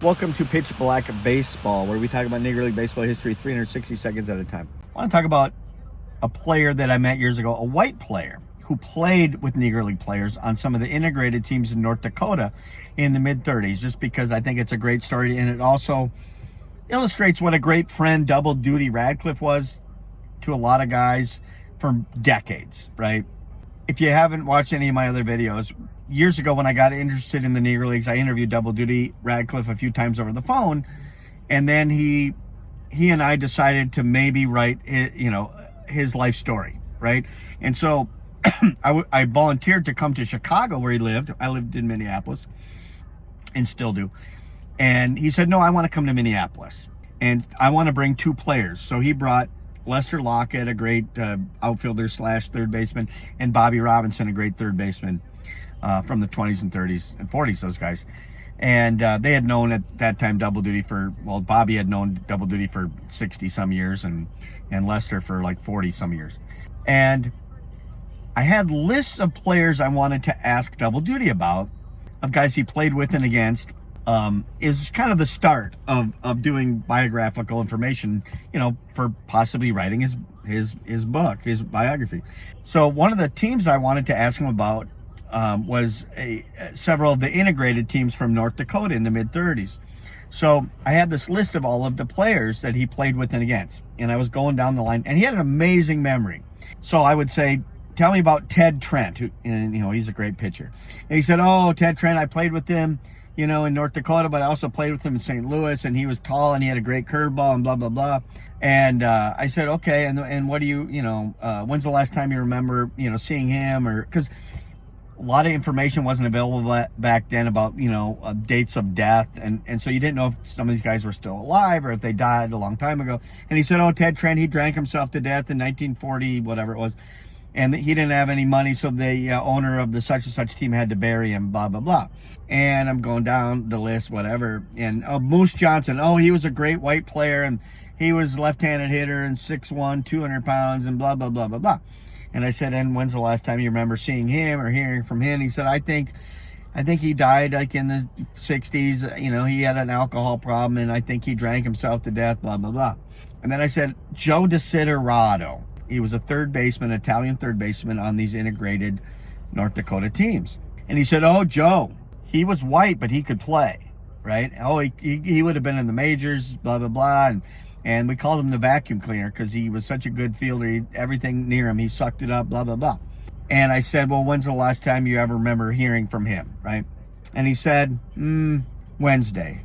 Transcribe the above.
Welcome to Pitch Black Baseball, where we talk about Negro League baseball history 360 seconds at a time. I want to talk about a player that I met years ago, a white player who played with Negro League players on some of the integrated teams in North Dakota in the mid-30s, just because I think it's a great story, and it also illustrates what a great friend double Duty Radcliffe was to a lot of guys for decades, right? If you haven't watched any of my other videos, years ago when I got interested in the Negro Leagues, I interviewed double Duty Radcliffe a few times over the phone, and then he and I decided to maybe write his life story, right? And so I volunteered to come to Chicago where he lived. I lived in Minneapolis and still do. And he said, no, I want to come to Minneapolis and I want to bring two players. So he brought Lester Lockett, a great outfielder / third baseman, and Bobby Robinson, a great third baseman from the 20s and 30s and 40s, those guys. And they had known at that time double duty Bobby had known double duty for 60 some years and Lester for like 40 some years. And I had lists of players I wanted to ask double duty about, of guys he played with and against. It was kind of the start of doing biographical information, for possibly writing his book, his biography. So one of the teams I wanted to ask him about was several of the integrated teams from North Dakota in the mid-30s. So I had this list of all of the players that he played with and against, and I was going down the line, and he had an amazing memory. So I would say, tell me about Ted Trent, he's a great pitcher. And he said, oh, Ted Trent, I played with him, in North Dakota, but I also played with him in St. Louis, and he was tall and he had a great curveball and blah, blah, blah. And I said, okay, and what do you, when's the last time you remember, seeing him? Or because a lot of information wasn't available back then about, dates of death. And so you didn't know if some of these guys were still alive or if they died a long time ago. And he said, oh, Ted Trent, he drank himself to death in 1940, whatever it was. And he didn't have any money, so the owner of the such and such team had to bury him, blah, blah, blah. And I'm going down the list, whatever. And Moose Johnson, he was a great white player, and he was left-handed hitter and 6'1", 200 pounds, and blah, blah, blah, blah, blah. And I said, and when's the last time you remember seeing him or hearing from him? He said, I think he died like in the 60s. He had an alcohol problem, and I think he drank himself to death, blah, blah, blah. And then I said, Joe Desiderato. He was a third baseman, Italian third baseman on these integrated North Dakota teams. And he said, oh, Joe, he was white, but he could play, right? Oh, he would have been in the majors, blah, blah, blah. And we called him the vacuum cleaner because he was such a good fielder. Everything near him, he sucked it up, blah, blah, blah. And I said, well, when's the last time you ever remember hearing from him, right? And he said, Wednesday.